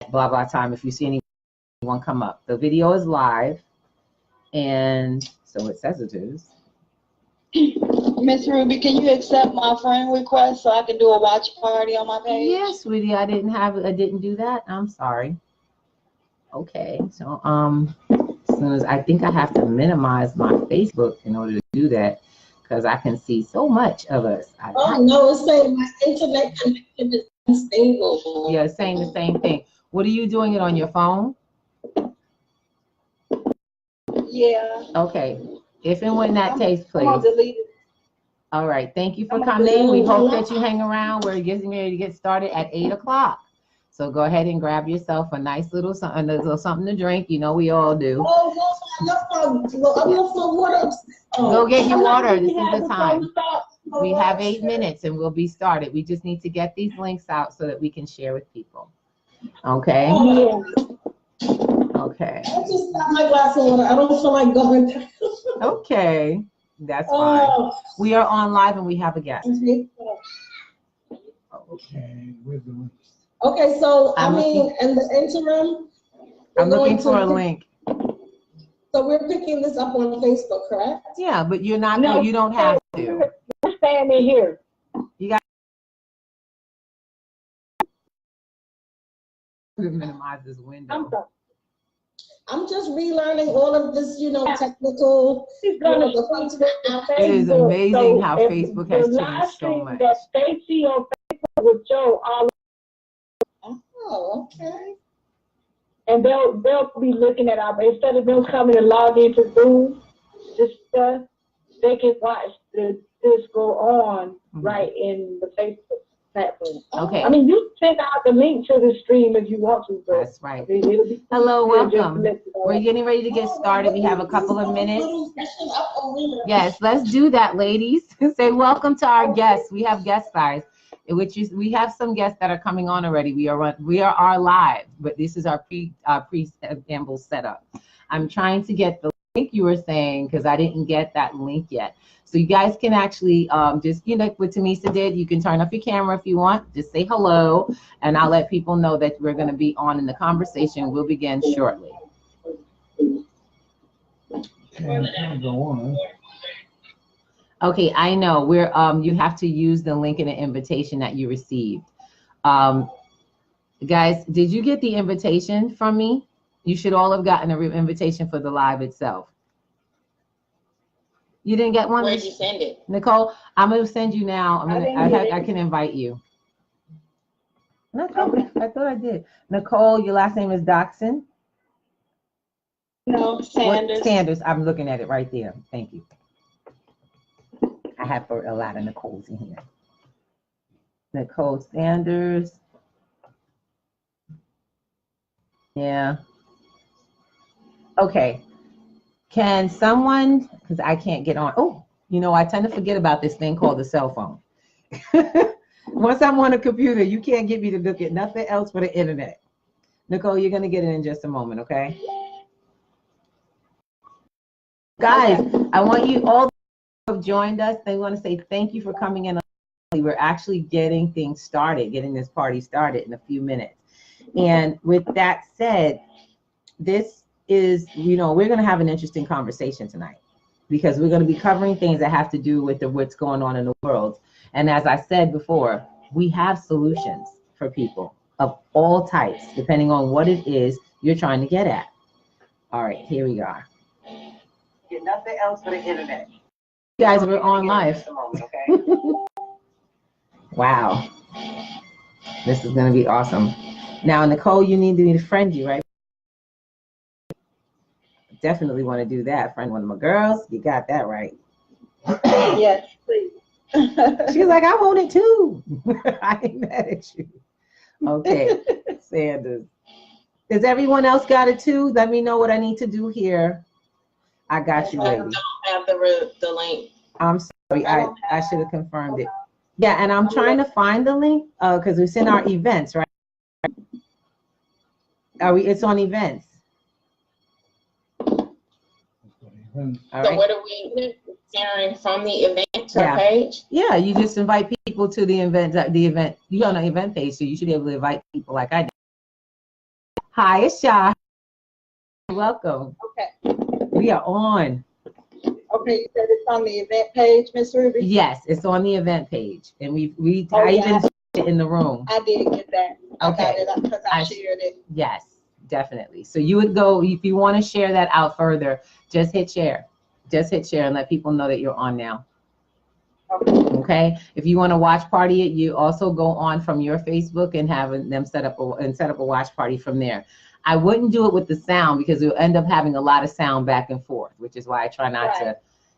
blah, blah time if you see anyone come up. The video is live, and so it says it is. Miss Ruby, can you accept my friend request so I can do a watch party on my page? Yes, sweetie, I didn't do that. I'm sorry. Okay, so as soon as I think I have to minimize my Facebook in order to do that, because I can see so much of us. Oh no, it's saying my internet connection is unstable. Yeah, it's saying the same thing. What are you doing it on your phone? Yeah. Okay. If and when that takes place. I'm gonna delete it. All right. Thank you for coming. We hope that you hang around. We're getting ready to get started at 8 o'clock. So go ahead and grab yourself a nice little something to drink. You know we all do. Oh, water. Go get your water. This is the time. We have 8 minutes and we'll be started. We just need to get these links out so that we can share with people. Okay? Okay. I just got my glass of water. I don't feel like going. Okay. That's fine. We are on live and we have a guest. Okay. Okay, so in the interim, I'm looking for a link. So we're picking this up on Facebook, correct? Yeah, but you're not. No, you don't have to. We're standing here. You got to minimize this window. I'm just relearning all of this, technical. It is amazing how Facebook has changed so much. That Stacy on Facebook with Joe all. Oh, okay. And they'll be looking at our, instead of them coming and log into Zoom, just they can watch this go on right in the Facebook platform. Okay. I mean, you send out the link to the stream if you want to. That's right. Hello, welcome. We're getting ready to get started. We have a couple of minutes. Yes, let's do that, ladies. Say welcome to our guests. We have guest stars. We have some guests that are coming on already. We are live, but this is our preamble setup. I'm trying to get the link you were saying because I didn't get that link yet. So you guys can actually just, what Tamisa did, you can turn off your camera if you want. Just say hello, and I'll let people know that we're going to be on in the conversation. We'll begin shortly. Okay, I know. You have to use the link in the invitation that you received. Guys, did you get the invitation from me? You should all have gotten an invitation for the live itself. You didn't get one? Where'd you send it? Nicole, I'm going to send you now. I can invite you. I thought I did. Nicole, your last name is Doxson? No, Sanders. Sanders. I'm looking at it right there. Thank you. I have a lot of Nicoles in here. Nicole Sanders. Yeah. Okay. Can someone, because I can't get on. Oh, I tend to forget about this thing called the cell phone. Once I'm on a computer, you can't get me to look at nothing else but the internet. Nicole, you're going to get it in just a moment, okay? Guys, I want you all who have joined us. They want to say thank you for coming in. We're actually getting things started, getting this party started in a few minutes. And with that said, this is, we're going to have an interesting conversation tonight because we're going to be covering things that have to do with what's going on in the world. And as I said before, we have solutions for people of all types, depending on what it is you're trying to get at. All right, here we are. Get nothing else but the internet. You guys, we're on live. Wow. This is going to be awesome. Now, Nicole, you need me to friend you, right? Definitely want to do that. Friend one of my girls. You got that right. Yes, please. She's like, I want it too. I ain't mad at you. Okay, Sanders. Does everyone else got it too? Let me know what I need to do here. I got you, lady. I don't have the link. I'm sorry. I should have confirmed it. Yeah, and I'm trying to find the link because it's in our events, right? It's on events. So what are we sharing from the event page? Yeah, you just invite people to the event. You're on an event page, so you should be able to invite people like I did. Hi, it's Shy. Welcome. Okay. We are on. Okay, you said it's on the event page, Miss Ruby? Yes, it's on the event page, and I yeah. even put it in the room. I did get that. Okay. I got it because I shared it. Yes, definitely. So you would go, if you want to share that out further, just hit share. Just hit share and let people know that you're on now. Okay. If you want to watch party it, you also go on from your Facebook and have them set up a watch party from there. I wouldn't do it with the sound because you'll end up having a lot of sound back and forth, which is why I try not to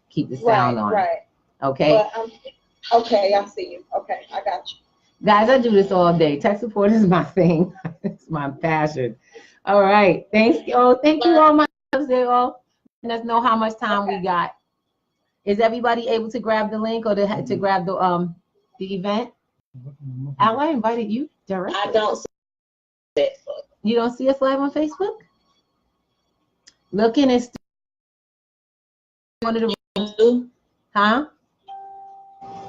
keep the sound on. Right. Okay. But, okay, I see you. Okay, I got you. Guys, I do this all day. Tech support is my thing. It's my passion. All right. Thank you all my loves. They all let us know how much time we got. Is everybody able to grab the link or to grab the event? Al, I invited you directly. I don't see it. You don't see us live on Facebook? Looking at one of the rooms. Huh?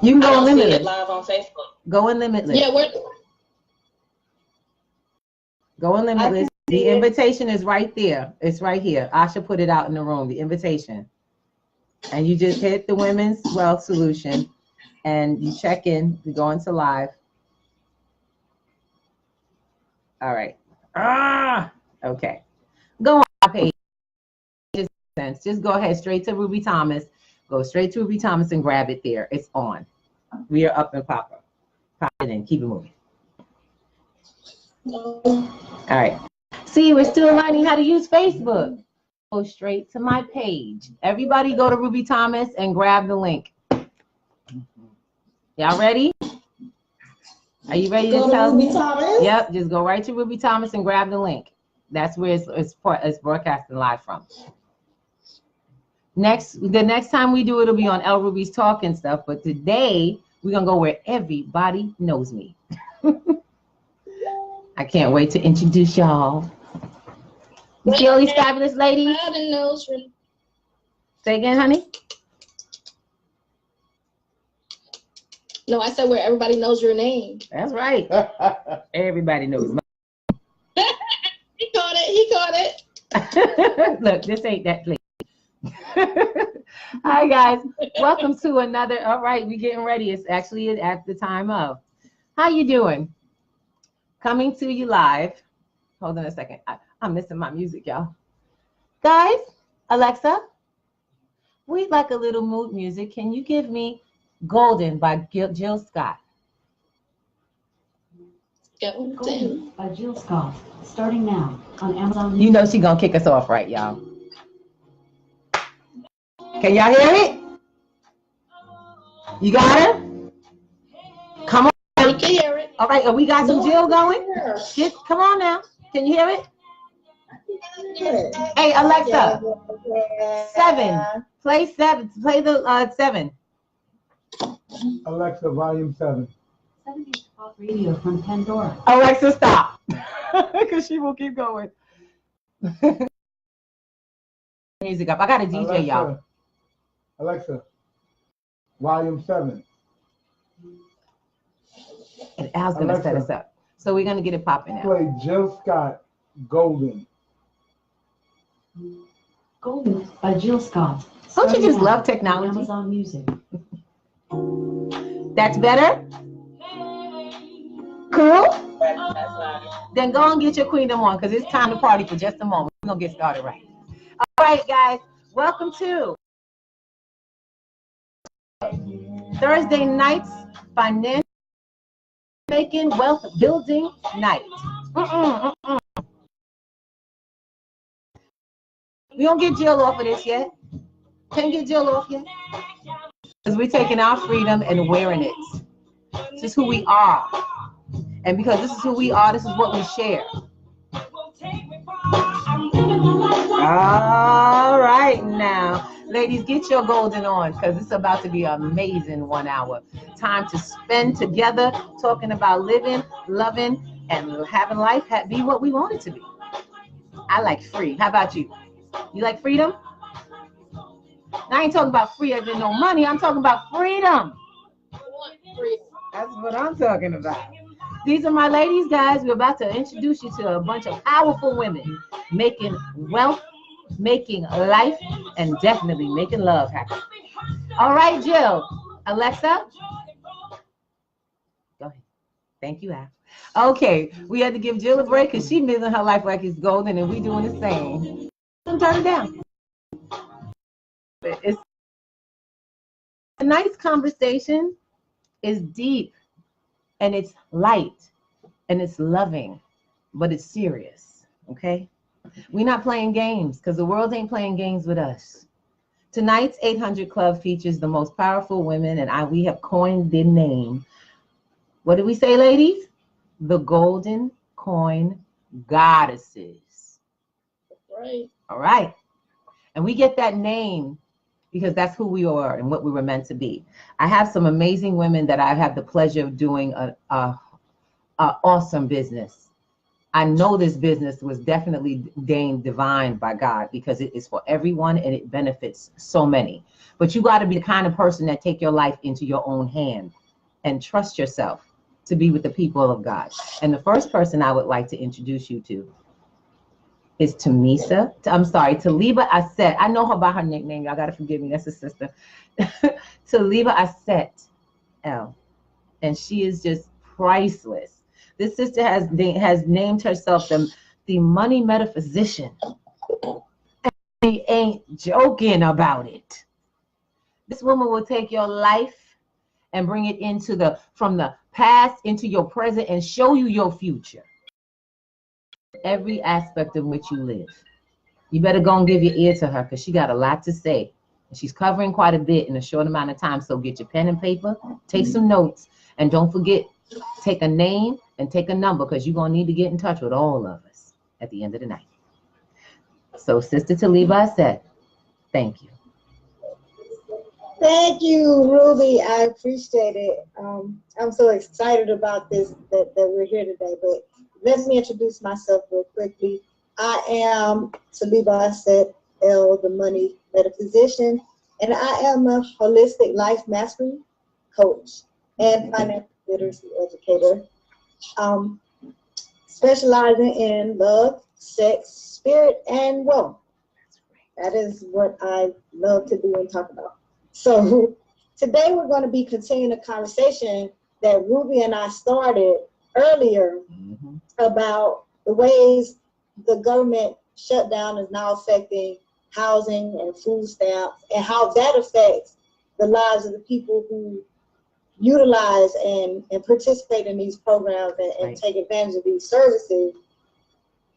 You can go in Limitless. See it live on Facebook. Go in Limitless. Yeah, go in Limitless. The invitation is right there. It's right here. Asha put it out in the room, the invitation. And you just hit the Women's Wealth Solution and you check in. You go into live. All right. Okay. Go on our page. Just go ahead straight to Ruby Thomas. Go straight to Ruby Thomas and grab it there. It's on. We are up and popping. Pop it in. Keep it moving. All right. See, we're still learning how to use Facebook. Go straight to my page. Everybody go to Ruby Thomas and grab the link. Y'all ready? Are you ready to tell me? Yep, just go right to Ruby Thomas and grab the link. That's where it's broadcasting live from. The next time we do it, it'll be on El Ruby's Talk and stuff. But today, we're going to go where everybody knows me. I can't wait to introduce y'all. You see all these fabulous ladies? Say again, honey? No, I said where everybody knows your name. That's right. Everybody knows. He caught it. Look, this ain't that place. Hi, guys. Welcome to another. All right, we're getting ready. It's actually at the time of. How you doing? Coming to you live. Hold on a second. I'm missing my music, y'all. Guys, Alexa, we'd like a little mood music. Can you give me Golden by Jill Scott? Golden by Jill Scott. Starting now on Amazon. You know she's going to kick us off, right, y'all? Can y'all hear it? You got her? Come on. We can hear it. All right, we got some Jill going? Come on now. Can you hear it? Hey, Alexa, 7. Play 7. Play the 7. Alexa, volume 7. 70s pop radio from Pandora. Alexa, stop. Because she will keep going. Music up. I got a DJ, y'all. Alexa, volume 7. And Al's going to set us up. So we're going to get it popping now. Play Jill Scott, Golden. Golden by Jill Scott. Don't you just love technology? Amazon Music. That's better? Cool? Then go and get your queendom on because it's time to party for just a moment. We're going to get started right. All right, guys. Welcome to Thursday night's financial making wealth building night. We don't get Jill off of this yet. Can't get Jill off yet. Because we're taking our freedom and wearing it. This is who we are. And because this is who we are, this is what we share. All right now. Ladies, get your golden on because it's about to be an amazing 1 hour. Time to spend together talking about living, loving, and having life be what we want it to be. I like free. How about you? You like freedom? I ain't talking about free as in no money. I'm talking about freedom. That's what I'm talking about. These are my ladies, guys. We're about to introduce you to a bunch of powerful women making wealth, making life, and definitely making love happen. All right, Jill. Alexa? Go ahead. Thank you, Al. Okay, we had to give Jill a break because she's living her life like it's golden, and we doing the same. Turn it down. It's tonight's conversation is deep, and it's light, and it's loving, but it's serious. Okay, we're not playing games because the world ain't playing games with us. Tonight's 800 Club features the most powerful women, and we have coined the name. What did we say, ladies? The Golden Coin Goddesses. Right. All right. And we get that name because that's who we are and what we were meant to be. I have some amazing women that I have the pleasure of doing a awesome business. I know this business was definitely deemed divine by God because it is for everyone and it benefits so many. But you got to be the kind of person that take your life into your own hand and trust yourself to be with the people of God. And the first person I would like to introduce you to is Taliba Asset. I know her by her nickname. Y'all got to forgive me. That's her sister. Taliba Asset L. And she is just priceless. This sister has named herself the money metaphysician. And she ain't joking about it. This woman will take your life and bring it into from the past into your present and show you your future. Every aspect of which you live. You better go and give your ear to her because she got a lot to say. And she's covering quite a bit in a short amount of time. So get your pen and paper, take some notes, and don't forget, take a name and take a number because you're going to need to get in touch with all of us at the end of the night. So Sister Taliba said, thank you. Thank you, Ruby. I appreciate it. I'm so excited about this that we're here today. But let me introduce myself real quickly. I am Taliba Asset L, the money metaphysician, and I am a holistic life mastery coach and financial literacy educator, specializing in love, sex, spirit, and wealth. That is what I love to do and talk about. So today we're going to be continuing a conversation that Ruby and I started earlier about the ways the government shutdown is now affecting housing and food stamps and how that affects the lives of the people who utilize and participate in these programs and take advantage of these services.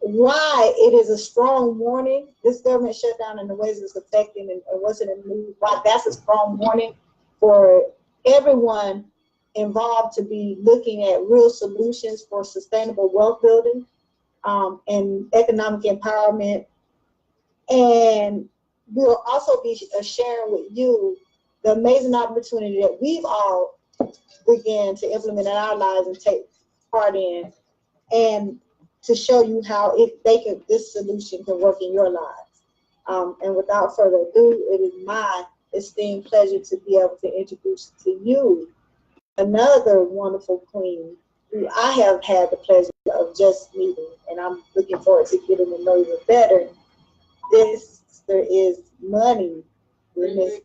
Why it is a strong warning, this government shutdown and the ways it's affecting and what's in the news, why that's a strong warning for everyone involved to be looking at real solutions for sustainable wealth building and economic empowerment. And we'll also be sharing with you the amazing opportunity that we've all began to implement in our lives and take part in, and to show you how this solution can work in your lives. And without further ado, it is my esteemed pleasure to be able to introduce to you another wonderful queen who I have had the pleasure of just meeting, and I'm looking forward to getting to know you better. There is money with Miss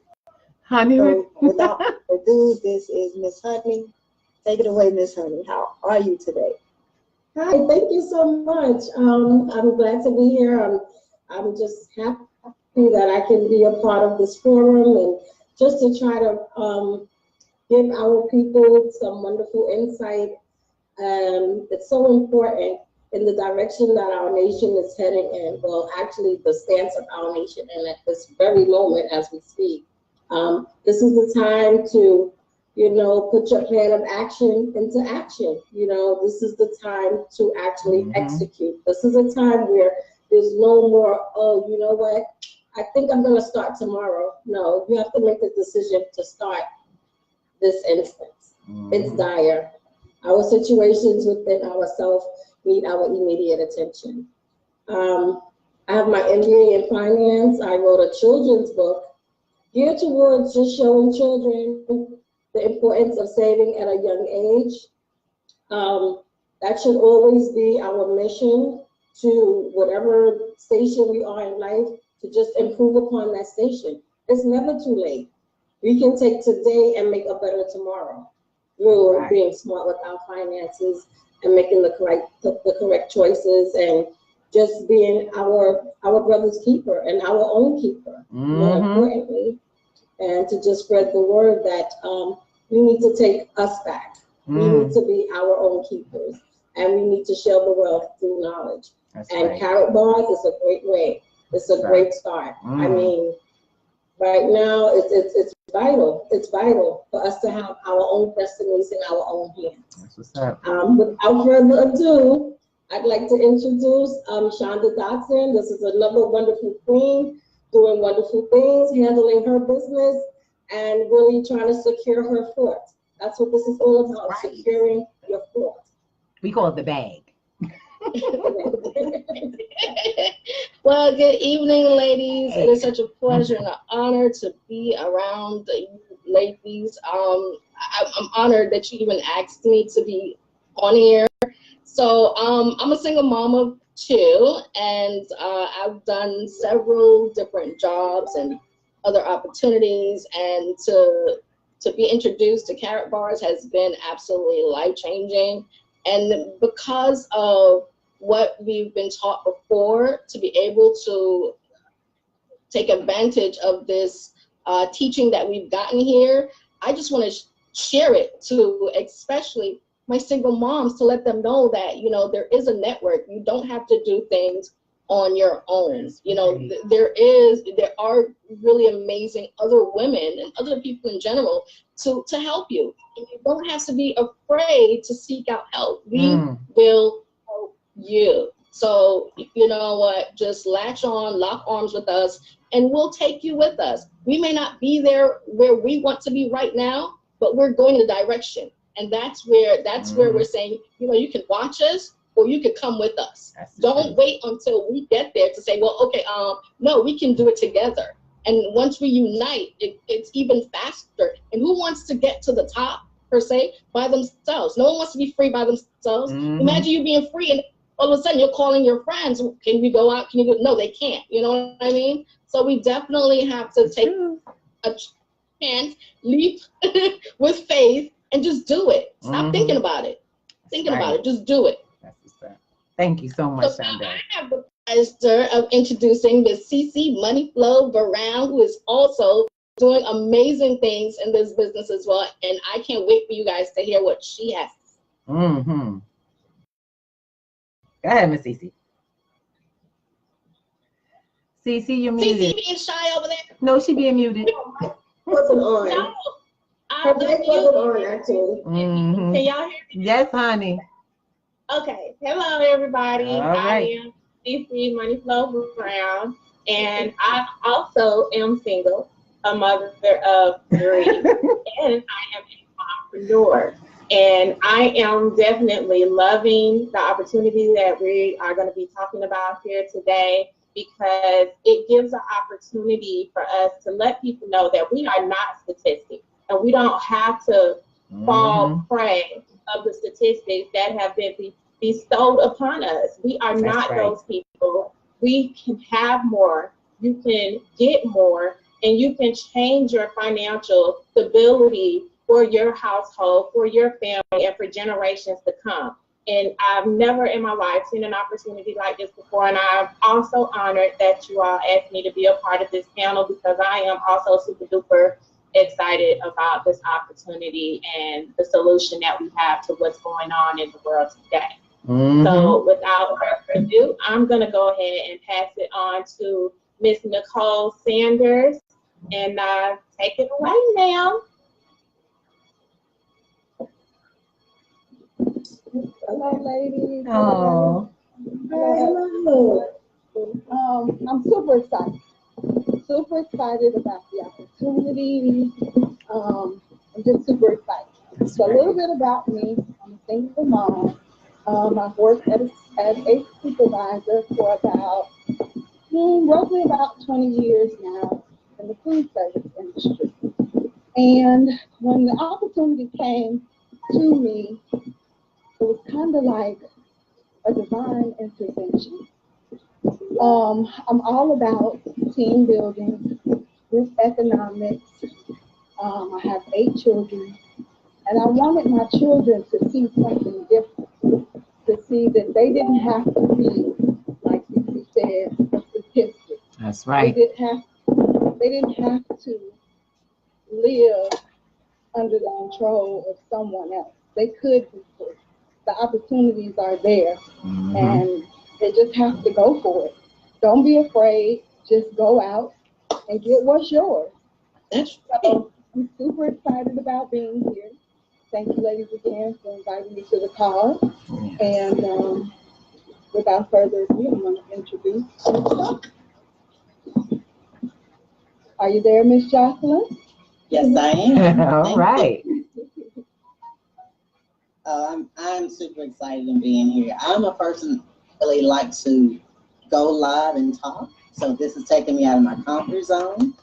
Honey. So without further ado, this is Miss Honey. Take it away, Miss Honey. How are you today? Hi, thank you so much. I'm glad to be here. I'm just happy that I can be a part of this forum and just to try to give our people some wonderful insight. It's so important in the direction that our nation is heading in. Well, actually, the stance of our nation, and at this very moment as we speak, this is the time to, put your plan of action into action. This is the time to actually execute. This is a time where there's no more, oh, you know what, I think I'm going to start tomorrow. No, you have to make the decision to start this instance. It's dire. Our situations within ourselves need our immediate attention. I have my MBA in finance. I wrote a children's book geared towards just showing children the importance of saving at a young age. That should always be our mission to whatever station we are in life, to just improve upon that station. It's never too late. We can take today and make a better tomorrow through being smart with our finances and making the correct choices, and just being our brother's keeper and our own keeper, more importantly, and to just spread the word that we need to take us back. We need to be our own keepers, and we need to share the wealth through knowledge. Carrot bars is a great way. It's a great start. I mean, right now it's vital. It's vital for us to have our own destinies in our own hands. That's what's up. Without further ado, I'd like to introduce Shonda Dotson. This is another wonderful queen doing wonderful things, handling her business, and really trying to secure her fort. That's what this is all about, securing your fort. We call it the bag. Well, good evening, ladies. It is such a pleasure and an honor to be around you ladies. I'm honored that you even asked me to be on here. So I'm a single mom of two, and I've done several different jobs and other opportunities, and to be introduced to Carrot Bars has been absolutely life-changing. And because of what we've been taught before, to be able to take advantage of this teaching that we've gotten here, I just want to share it to especially my single moms, to let them know that, you know, there is a network. You don't have to do things on your own. You know, there are really amazing other women and other people in general to help you. And you don't have to be afraid to seek out help. We will help you. So, you know what, just latch on, lock arms with us, and we'll take you with us. We may not be there where we want to be right now, but we're going in the direction. And that's where we're saying, you know, you can watch us or you can come with us. Don't wait until we get there to say, well, okay, no, we can do it together. And once we unite, it's even faster. And who wants to get to the top, per se, by themselves? No one wants to be free by themselves. Imagine you being free and all of a sudden you're calling your friends. Can we go out? Can you go? No, they can't. You know what I mean? So we definitely have to take a chance, leap with faith, and just do it. Stop thinking about it. About it. Just do it. That's what's up. Thank you so much, Shonda. I have the pleasure of introducing Miss CC Money Flow Brown, who is also doing amazing things in this business as well. And I can't wait for you guys to hear what she has. Go ahead, Miss CC. CC, you're muted. CC being shy over there? No, she being muted. Wasn't on. No. Her mic wasn't on, actually. Can y'all hear me? Yes, honey. Okay. Hello, everybody. All right. I am CC Money Flow Brown, and I also am single, a mother of three, and I am an entrepreneur. And I am definitely loving the opportunity that we are going to be talking about here today, because it gives an opportunity for us to let people know that we are not statistics, and we don't have to fall prey of the statistics that have been bestowed upon us. We are not those people. We can have more, you can get more, and you can change your financial stability for your household, for your family, and for generations to come. And I've never in my life seen an opportunity like this before, and I'm also honored that you all asked me to be a part of this panel, because I am also super duper excited about this opportunity and the solution that we have to what's going on in the world today. So without further ado, I'm going to go ahead and pass it on to Miss Nicole Sanders, and take it away, ma'am. Hello, ladies. Oh. Hello. I'm super excited. Super excited about the opportunity. I'm just super excited. So a little bit about me. I'm a single mom. I've worked as a supervisor for about roughly about 20 years now in the food service industry. And when the opportunity came to me it was kind of like a divine intervention. I'm all about team building, group economics. I have 8 children, and I wanted my children to see something different, to see that they didn't have to be, like you said, a statistic. That's right. They didn't have to live under the control of someone else. They could be free. The opportunities are there, and they just have to go for it. Don't be afraid. Just go out and get what's yours. That's So I'm super excited about being here. Thank you, ladies, again for inviting me to the call. And without further ado, I'm going to introduce myself. Are you there, Miss Jocelyn? Yes, I am. All right. I'm super excited in being here. I'm a person who really like to go live and talk, so this is taking me out of my comfort zone.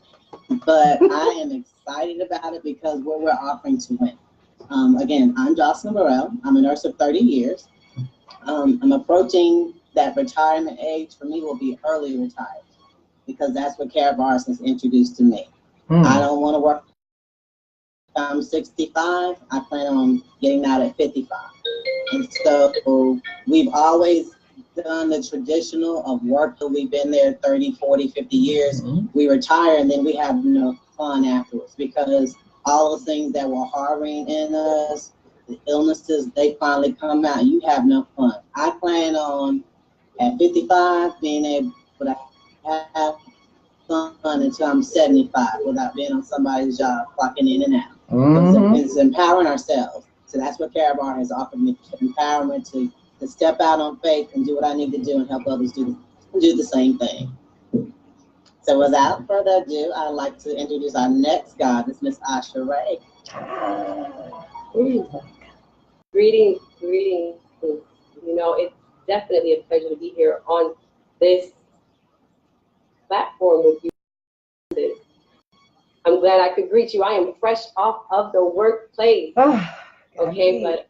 But I am excited about it because what we're offering to win. Again, I'm Jocelyn Burrell. I'm a nurse of 30 years. I'm approaching that retirement age. For me, will be early retired because that's what Care Bars has introduced to me. I don't want to work. I'm 65. I plan on getting out at 55. And so we've always done the traditional of work till we've been there 30, 40, 50 years. We retire and then we have fun afterwards because all the things that were harboring in us, the illnesses, they finally come out. You have no fun. I plan on at 55 being able to have fun until I'm 75 without being on somebody's job, clocking in and out. It's empowering ourselves. So that's what Care Bar has offered me, empowerment to step out on faith and do what I need to do and help others do the same thing. So without further ado, I'd like to introduce our next goddess, Miss Asha Ray. Greetings, greetings. It's definitely a pleasure to be here on this platform with you. I'm glad I could greet you. I am fresh off of the workplace. Okay, but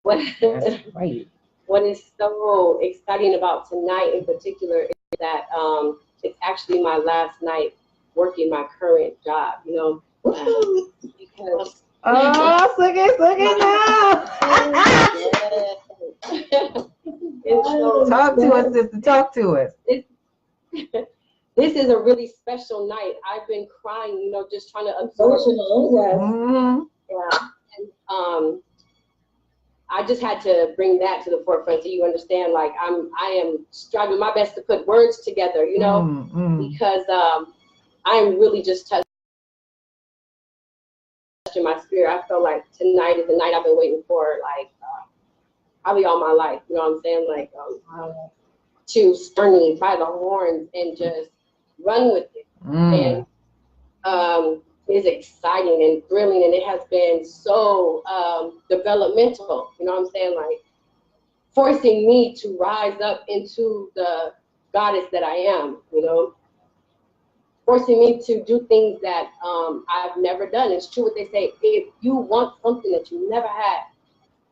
what is so exciting about tonight in particular is that it's actually my last night working my current job, because look at now. Talk to us, sister. Talk to us. This is a really special night. I've been crying, just trying to absorb it. Yeah. And I just had to bring that to the forefront so you understand, like, I am striving my best to put words together, because I am really just touching my spirit. I feel like tonight is the night I've been waiting for, like, probably all my life, you know what I'm saying? Like, to sternly by the horns and just run with it. And it's exciting and thrilling, and it has been so developmental, you know what I'm saying? Like, forcing me to rise up into the goddess that I am, forcing me to do things that I've never done. It's true what they say, if you want something that you never had,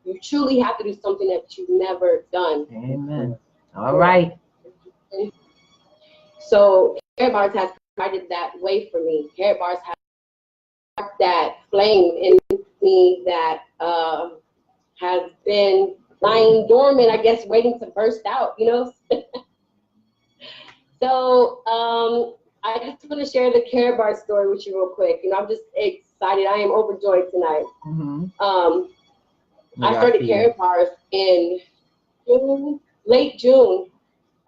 you truly have to do something that you've never done. Amen. All right. So Care Bars has provided that way for me. Care Bars has that flame in me that has been lying dormant, I guess, waiting to burst out, So I just want to share the Care Bar story with you real quick. I'm just excited. I am overjoyed tonight. I started Care Bars in late June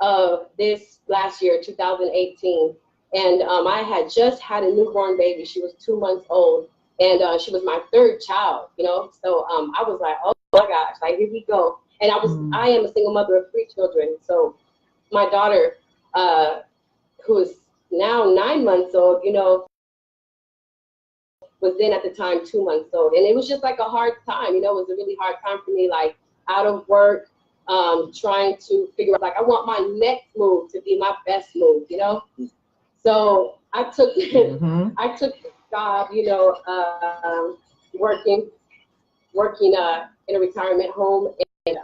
of this last year, 2018. And I had just had a newborn baby. She was 2 months old. And she was my third child, So I was like, oh my gosh, like, here we go. And I am a single mother of 3 children. So my daughter, who is now 9 months old, was then at the time 2 months old. And it was just like a hard time, it was a really hard time for me, like, out of work, trying to figure out, like, I want my next move to be my best move, So I took I took the job, working in a retirement home and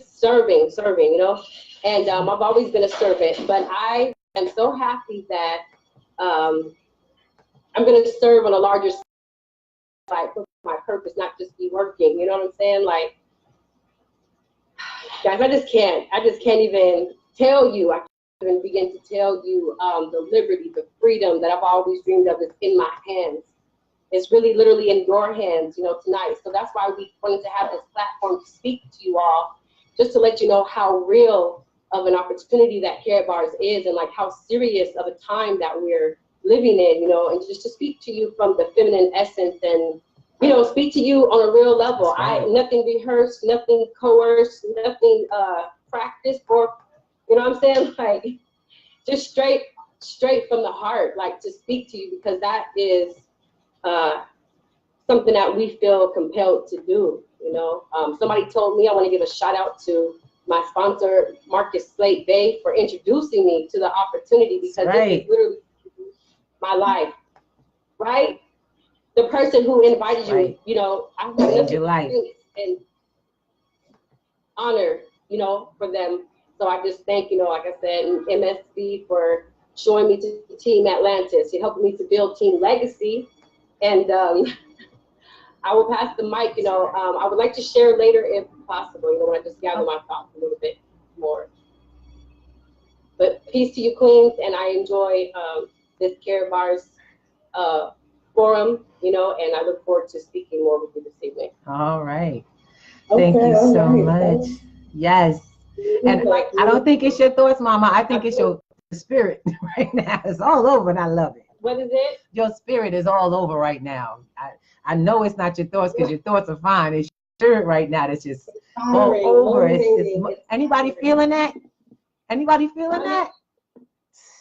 serving, you know. And I've always been a servant, but I am so happy that I'm going to serve on a larger scale, like my purpose, not just be working. You know what I'm saying? Like, guys, I just can't even tell you. I can't even begin to tell you the liberty, the freedom that I've always dreamed of is in my hands. It's really literally in your hands, you know, tonight. So that's why we're going to have this platform to speak to you all, just to let you know how real of an opportunity that Karatbars is, and like how serious of a time that we're living in, you know, and just to speak to you from the feminine essence and, you know, speak to you on a real level. Nothing rehearsed, nothing coerced, nothing practiced, or, you know what I'm saying? Like, just straight from the heart, like, to speak to you, because that is something that we feel compelled to do, you know. Somebody told me, I want to give a shout out to my sponsor, Marcus Slate Bay, for introducing me to the opportunity, because this is literally my life, right? The person who invited you, you know, I have nothing and honor, you know, for them. So I just thank, you know, like I said, MSB for showing me to Team Atlantis. It helped me to build Team Legacy. And I will pass the mic, you know. I would like to share later if possible, you know, when I just gather my thoughts a little bit more. But peace to you, queens, and I enjoy this Karatbars forum, you know, and I look forward to speaking more with you this evening. All right. Thank you so much. Yes. And like, I don't think it's your thoughts, Mama. I think it's your spirit right now. It's all over, and I love it. What is it? Your spirit is all over right now. I know it's not your thoughts, because your thoughts are fine. It's your spirit right now that's just all over. Anybody feeling that? Anybody feeling that?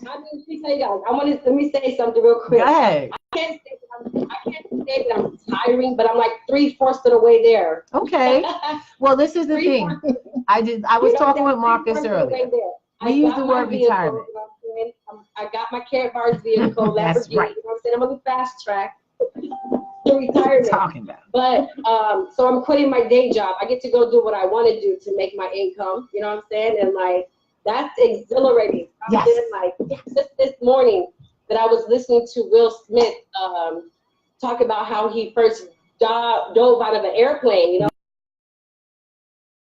I mean, let me tell you guys. Let me say something real quick. Go ahead. I can't say that I'm tiring, but I'm like 3/4 of the way there. Okay. Well, this is the thing. I was talking with Marcus earlier. We use the word retirement. I got my Karatbars vehicle. That's right. You know what I'm saying? I'm on the fast track to retirement. Talking about. But so I'm quitting my day job. I get to go do what I want to do to make my income. You know what I'm saying? And like, that's exhilarating. Yes. Like, just this morning that I was listening to Will Smith talk about how he first dove out of an airplane, you know.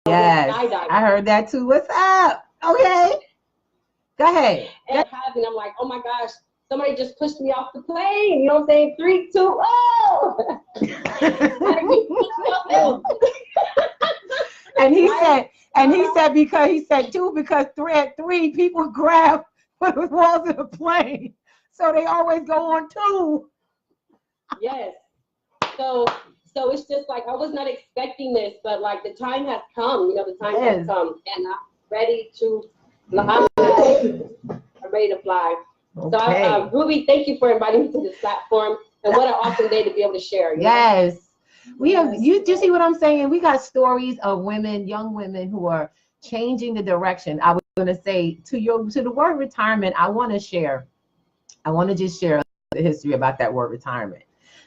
Yes, I heard that too. What's up? Okay. Go ahead. And I'm like, oh my gosh, somebody just pushed me off the plane. You know what I'm saying? 3, 2, oh! And he said because three people grab the walls of the plane, so they always go on 2. Yes. So it's just like, I was not expecting this, but like, the time has come. You know, the time has come, and I'm ready to. I'm ready to fly. Okay. So, Ruby, thank you for inviting me to this platform, and what an awesome day to be able to share. Yes. We have, you see what I'm saying? We got stories of women, young women, who are changing the direction. I was going to say to the word retirement, I want to just share the history about that word retirement,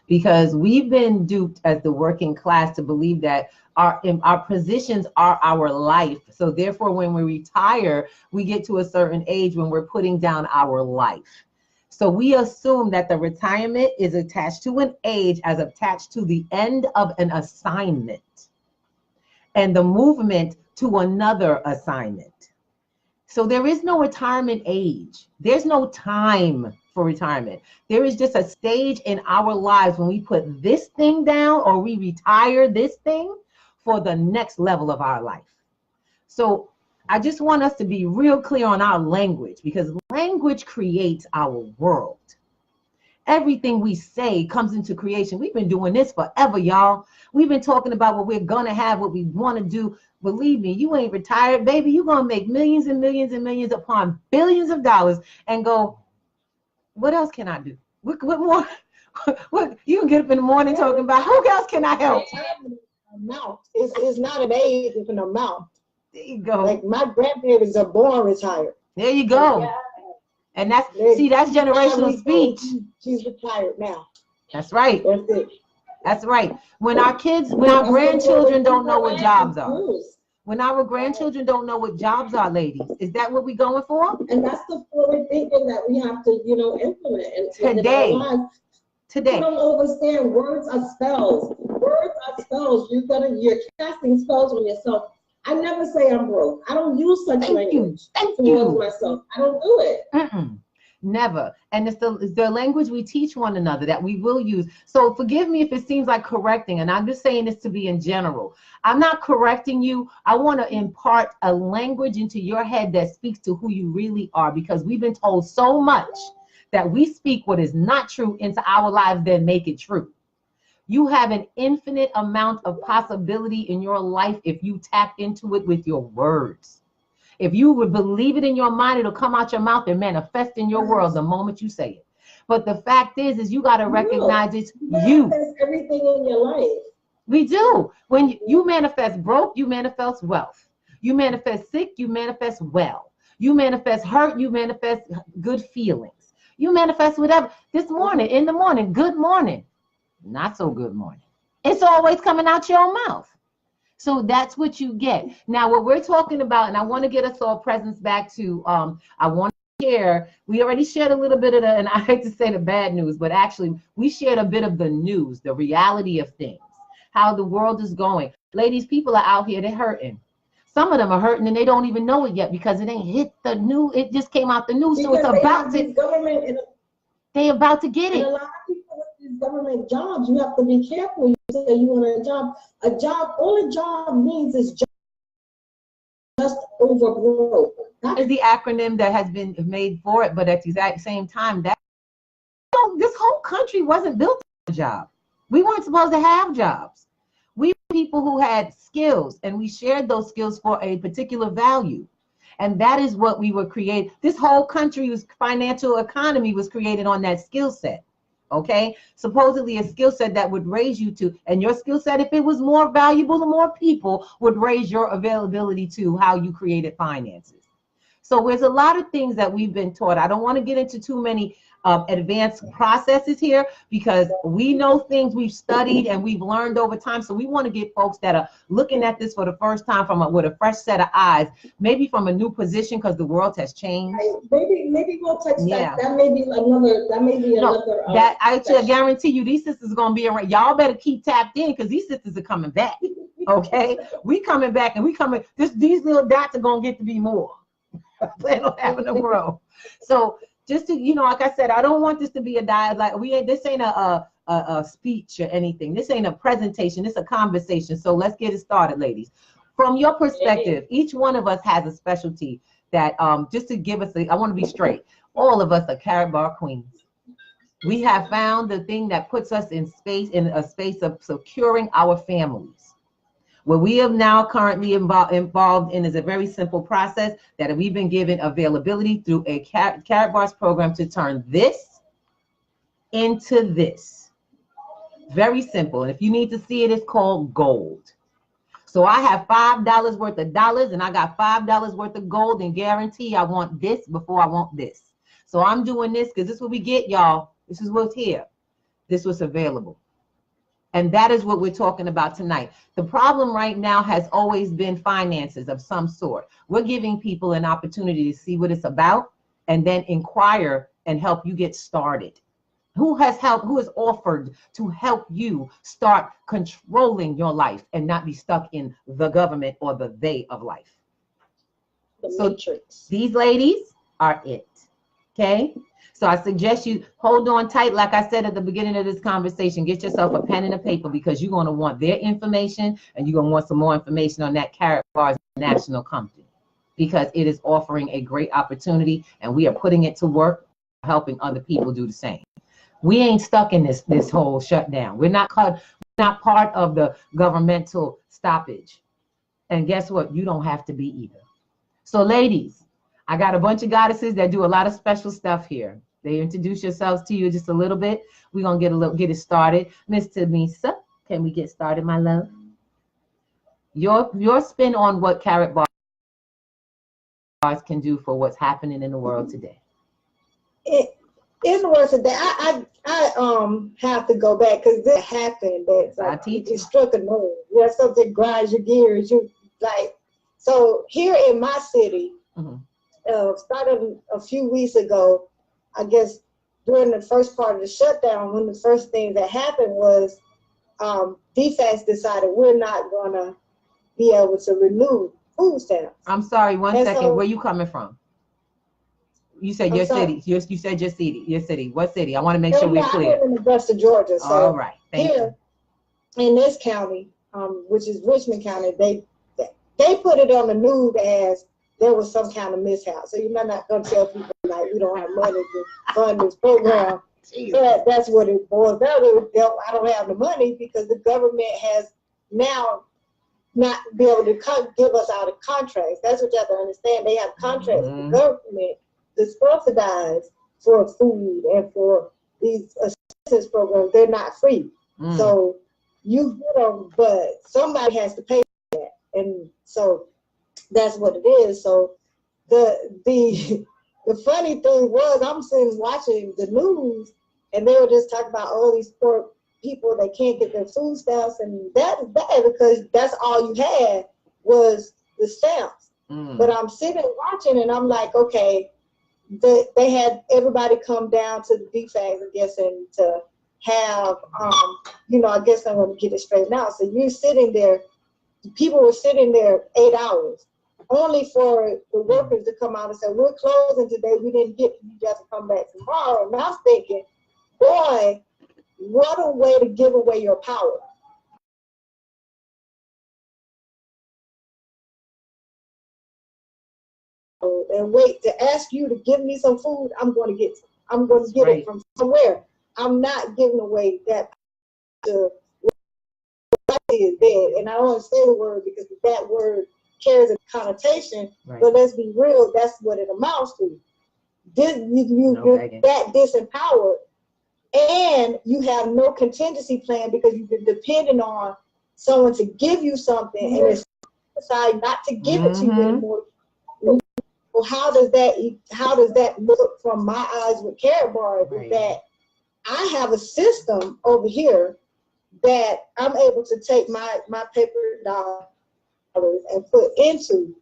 because we've been duped as the working class to believe that our positions are our life. So therefore, when we retire, we get to a certain age when we're putting down our life. So we assume that the retirement is attached to an age as attached to the end of an assignment and the movement to another assignment. So there is no retirement age. There's no time for retirement. There is just a stage in our lives when we put this thing down, or we retire this thing for the next level of our life. So I just want us to be real clear on our language, because language creates our world. Everything we say comes into creation. We've been doing this forever, y'all. We've been talking about what we're gonna have, what we want to do. Believe me, you ain't retired, baby. You're gonna make millions and millions and millions upon billions of dollars and go, what else can I do? What more? What you can get up in the morning talking about, who else can I help? Amount. It's not an age, it's an amount. There you go. Like, my grandparents are born retired. There you go. Yeah. And that's generational speech. She's retired now. That's right. That's it. That's right. When our grandchildren don't know what jobs are. When our grandchildren don't know what jobs are, ladies, is that what we're going for? And that's the forward thinking that we have to, implement Today. in our lives. Today. You don't understand. Words are spells. Words are spells. You're casting spells on yourself. I never say I'm broke. I don't use such language towards myself. I don't do it. Never. And it's the language we teach one another that we will use. So forgive me if it seems like correcting, and I'm just saying this to be in general. I'm not correcting you. I want to impart a language into your head that speaks to who you really are, because we've been told so much that we speak what is not true into our lives, then make it true. You have an infinite amount of possibility in your life if you tap into it with your words. If you would believe it in your mind, it'll come out your mouth and manifest in your world the moment you say it. But the fact is you got to recognize it's you. Manifest everything in your life. We do. When you manifest broke, you manifest wealth. You manifest sick, you manifest well. You manifest hurt, you manifest good feelings. You manifest whatever. This morning, in the morning, good morning. Not so good morning. It's always coming out your mouth. So that's what you get. Now, what we're talking about, and I want to get us all presence back to, I want to share, we already shared a little bit of the, and I hate to say the bad news, but actually we shared a bit of the news, the reality of things, how the world is going. Ladies, people are out here, they're hurting. Some of them are hurting and they don't even know it yet because it ain't hit the news. It just came out the news. Because so it's about to, they about to get it. And a lot of people with these government jobs, you have to be careful. You say you want a job. A job, all a job means is just over broke. That is the acronym that has been made for it, but at the exact same time, that this whole country wasn't built for a job. We weren't supposed to have jobs. We were people who had skills, and we shared those skills for a particular value. And that is what we were created. This whole country's financial economy was created on that skill set. Okay, supposedly a skill set that would raise you to, and your skill set, if it was more valuable to more people, would raise your availability to how you created finances. So there's a lot of things that we've been taught. I don't want to get into too many advanced processes here because we know things we've studied and we've learned over time. So we want to get folks that are looking at this for the first time with a fresh set of eyes, maybe from a new position because the world has changed. Maybe we'll touch that. That may be another. That may be another. That I guarantee you, these sisters are gonna be around. Y'all better keep tapped in because these sisters are coming back. Okay, we coming back and we coming. These little dots are gonna get to be more. Plan on having them grow. So just to, like I said, I don't want this to be a dialogue. This ain't a speech or anything. This ain't a presentation. It's a conversation. So let's get it started, ladies. From your perspective, each one of us has a specialty that just to give us I want to be straight. All of us are carrot bar queens. We have found the thing that puts us in a space of securing our families. What we have now currently involved in is a very simple process that we've been given availability through a Carrot Bars program to turn this into this. Very simple. And if you need to see it, it's called gold. So I have $5 worth of dollars and I got $5 worth of gold and guarantee I want this before I want this. So I'm doing this because this is what we get, y'all. This is what's here. This is what's available. And that is what we're talking about tonight. The problem right now has always been finances of some sort. We're giving people an opportunity to see what it's about and then inquire and help you get started. Who has offered to help you start controlling your life and not be stuck in the government or the they of life? So matrix. These ladies are it. Okay? So I suggest you hold on tight. Like I said at the beginning of this conversation, get yourself a pen and a paper because you're going to want their information and you're going to want some more information on that Carrot Bars National Company because it is offering a great opportunity and we are putting it to work, helping other people do the same. We ain't stuck in this whole shutdown. We're not part of the governmental stoppage. And guess what? You don't have to be either. So ladies, I got a bunch of goddesses that do a lot of special stuff here. They introduce yourselves to you just a little bit. We're going to get it started. Miss Tamisa, can we get started, my love? Your spin on what Carrot Bars can do for what's happening in the world today. it's the worst of that. I have to go back because this happened. That's like it struck a nerve. There's something grinds your gears. You like so here in my city. Started a few weeks ago. I guess during the first part of the shutdown, one of the first things that happened was DFAS decided we're not gonna be able to renew food stamps. I'm sorry, one second. So, where you coming from? You said your city. You said your city. Your city. What city? I want to make sure we're clear. I live in Augusta, Georgia. So all right. Thank you. In this county, which is Richmond County, they put it on the news as there was some kind of mishap. So you're not going to tell people like we don't have money to fund this program. But that's what it boils down to. I don't have the money because the government has now not be able to give us out of contracts. That's what you have to understand. They have contracts with the government to subsidize for food and for these assistance programs. They're not free. So you get them, but somebody has to pay for that. And so that's what it is. So the funny thing was I'm sitting watching the news and they were just talking about all these poor people that can't get their food stamps, and that is bad because that's all you had was the stamps. But I'm sitting watching and I'm like, okay, they had everybody come down to the DFAS, I guess, and to have, I guess I'm going to get it straightened out. So you're sitting there, people were sitting there 8 hours, only for the workers to come out and say, we're closing today, we didn't get you, you have to come back tomorrow. And I'm thinking, boy, what a way to give away your power. And wait to ask you to give me some food, I'm going to get it from somewhere. I'm not giving away that to is dead. And I don't want to say the word because that word carries a connotation, but let's be real, that's what it amounts to. You're that disempowered, and you have no contingency plan because you've been depending on someone to give you something and it's decide not to give it to you anymore. Well, how does that look from my eyes with Carrot Bar? Is that I have a system over here that I'm able to take my paper dollars and put into,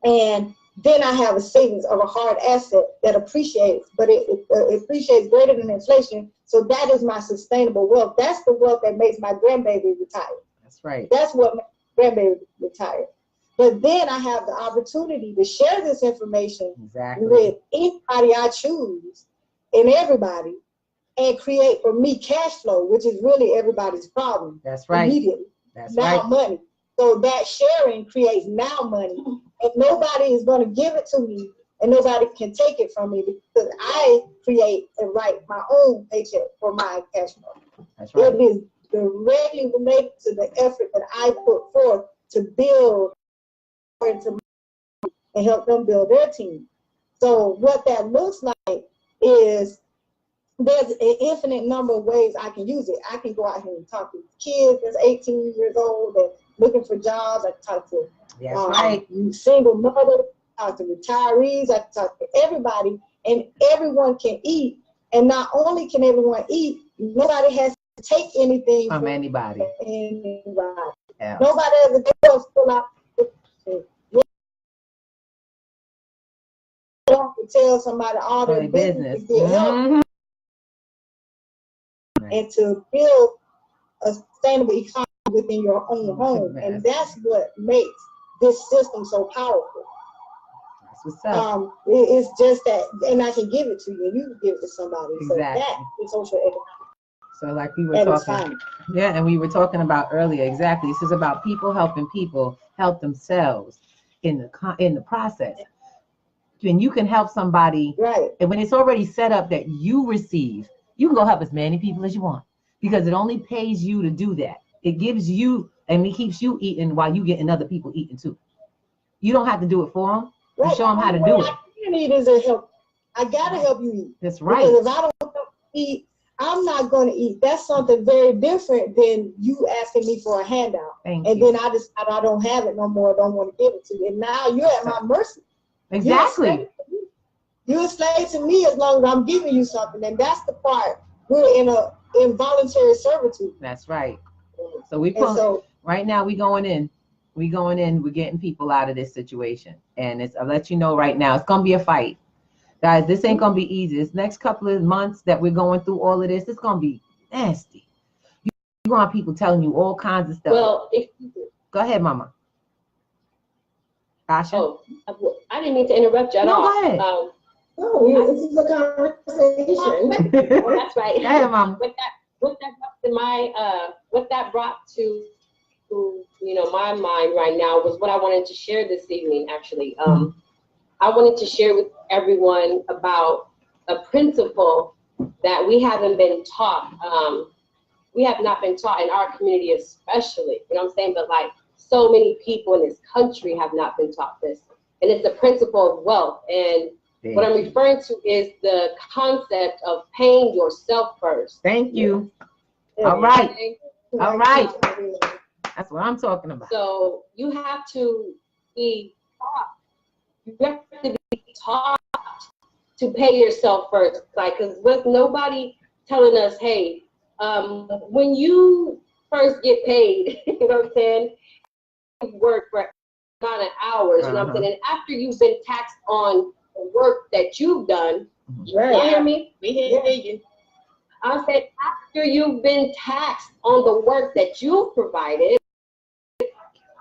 and then I have a savings of a hard asset that appreciates, but it appreciates greater than inflation. So that is my sustainable wealth. That's the wealth that makes my grandbaby retire. That's right. That's what makes my grandbaby retire. But then I have the opportunity to share this information with anybody I choose and everybody, and create for me cash flow, which is really everybody's problem. That's right. Immediately. That's now money. So that sharing creates now money. And nobody is going to give it to me, and nobody can take it from me because I create and write my own paycheck for my cash flow. That's right. It is directly related to the effort that I put forth to build and help them build their team. So what that looks like is there's an infinite number of ways I can use it. I can go out here and talk to kids that's 18 years old and looking for jobs. I can talk to single mothers, talk to retirees, I can talk to everybody, and everyone can eat. And not only can everyone eat, nobody has to take anything from anybody. Yeah. Nobody has to go fill out to tell somebody all their business to get help and to build a sustainable economy within your own home. And that's what makes this system so powerful. That's what's up. It's just that, and I can give it to you, and you can give it to somebody. Exactly. So that is social economics. So like we were talking, and we were talking about earlier, exactly. This is about people helping people help themselves in the process. And you can help somebody, and when it's already set up that you receive, you can go help as many people as you want because it only pays you to do that. It gives you, and it keeps you eating while you getting other people eating too. You don't have to do it for them. You show them how to do it. You need is a help. I gotta help you eat. That's right. Because if I don't help you eat, I'm not going to eat. That's something very different than you asking me for a handout. Then I don't have it no more. I don't want to give it to you. And now you're at my mercy. Exactly. You're a slave to me as long as I'm giving you something. And that's the part we're in a involuntary servitude. That's right. So right now we going in. We're getting people out of this situation. And I'll let you know right now, it's gonna be a fight. Guys, this ain't gonna be easy. This next couple of months that we're going through all of this, it's gonna be nasty. You gonna have people telling you all kinds of stuff. Well, go ahead, Mama. Asha? Oh, I didn't mean to interrupt you at all. Go ahead. This is a conversation. Oh, that's right. Go ahead, Mama. What that brought to my mind right now was what I wanted to share this evening. Actually, I wanted to share with everyone about a principle that we haven't been taught. We have not been taught in our community, especially. You know what I'm saying? But like so many people in this country have not been taught this, and it's the principle of wealth. And what I'm referring to is the concept of paying yourself first. Thank you. All right. All right. That's what I'm talking about. So you have to be taught. You have to be taught to pay yourself first. Like, because with nobody telling us, hey, when you first get paid, you know what I'm saying? You work for a amount of hours, you know what I'm saying? And after you've been taxed on the work that you've done, you hear me? We hear you. I said, after you've been taxed on the work that you've provided,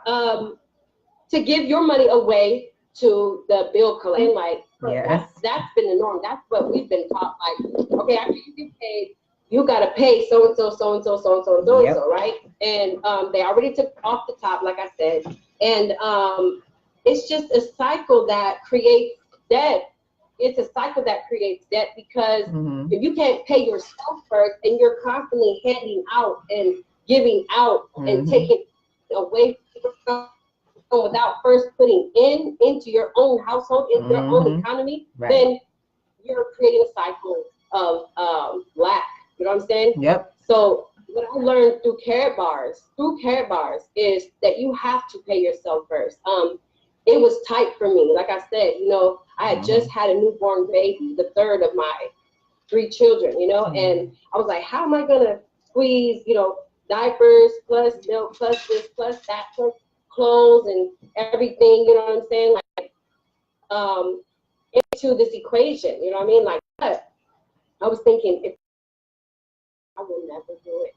to give your money away to the bill collector, like that's been the norm. That's what we've been taught. Like, okay, after you get paid, you gotta pay so and so, so and so, so and so, so and so, right? And they already took off the top, like I said, and it's just a cycle that creates debt. It's a cycle that creates debt because if you can't pay yourself first and you're constantly handing out and giving out and taking away from without first putting into your own household, into your own economy, then you're creating a cycle of lack. You know what I'm saying? Yep. So what I learned through carrot bars is that you have to pay yourself first. It was tight for me. Like I said, I had just had a newborn baby, the third of my 3 children, and I was like, how am I gonna squeeze, diapers plus milk plus this plus that plus clothes and everything, you know what I'm saying? Like, into this equation, you know what I mean? Like, but I was thinking, if I will never do it.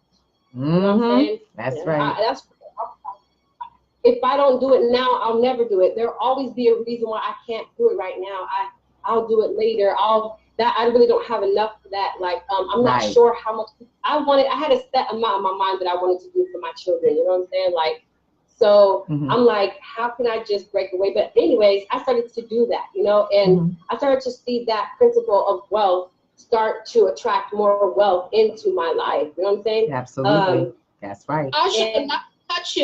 You know what I'm saying? That's right. If I don't do it now, I'll never do it. There'll always be a reason why I can't do it right now. I'll do it later. I really don't have enough for that. Like, I'm not sure how much I had a set amount in my mind that I wanted to do for my children. You know what I'm saying? Like, so I'm like, how can I just break away? But anyways, I started to do that, and I started to see that principle of wealth start to attract more wealth into my life. You know what I'm saying? Absolutely. That's right. I should not cut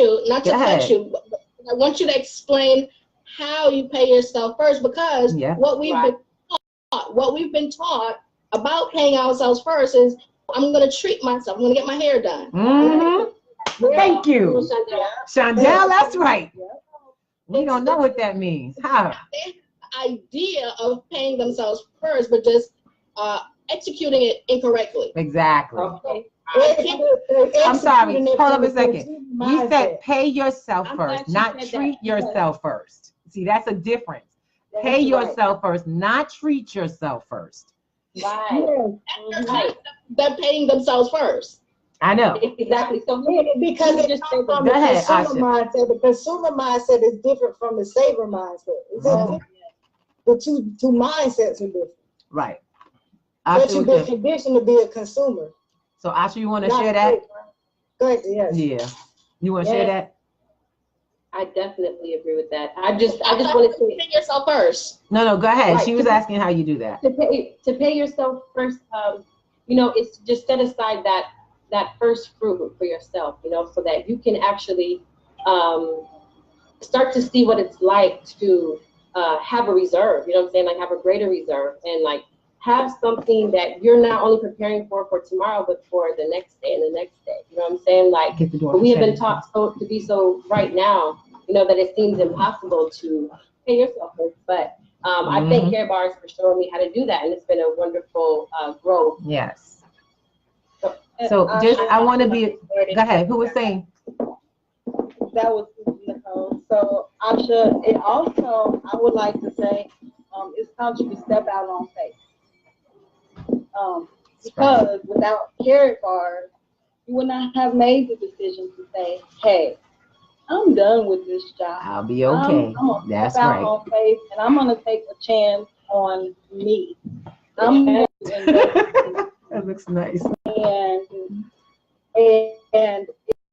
you, but I want you to explain how you pay yourself first, because what we've been taught about paying ourselves first is, I'm going to treat myself. I'm going to get my hair done. Thank you, Chandel. That's right. We don't know what that means. How? The idea of paying themselves first, but just executing it incorrectly. Exactly. Okay. I'm sorry. Hold up a second. We said pay yourself first, not treat yourself first. See, that's a difference. Pay yourself first, not treat yourself first. Right. They're paying themselves first. I know. Exactly. So because it comes from the consumer mindset. The consumer mindset is different from the saver mindset. The two mindsets are different. Right. But you've been conditioned to be a consumer. So Asha, you want to share that? Go ahead, yes. Yeah. You want to share that? I definitely agree with that. I just wanted to pay yourself first. No, go ahead. Right. She was asking how you do that. To pay yourself first, it's just set aside that first fruit for yourself, so that you can actually start to see what it's like to have a reserve, you know what I'm saying? Like, have a greater reserve, and like have something that you're not only preparing for tomorrow, but for the next day and the next day. You know what I'm saying? Like, we have been taught to be so right now, that it seems impossible to pay yourself first. But I thank Care Bars for showing me how to do that, and it's been a wonderful growth. Yes. So just, I want to be, go ahead, who was saying? That was Nicole. So Asha, it also, I would like to say, it's time you to step out on faith. Because without Carrot Bars, you would not have made the decision to say, hey, I'm done with this job. I'll be okay. I'm gonna That's step out right. on faith, and I'm gonna take a chance on me. I'm gonna invest in me. That looks nice. And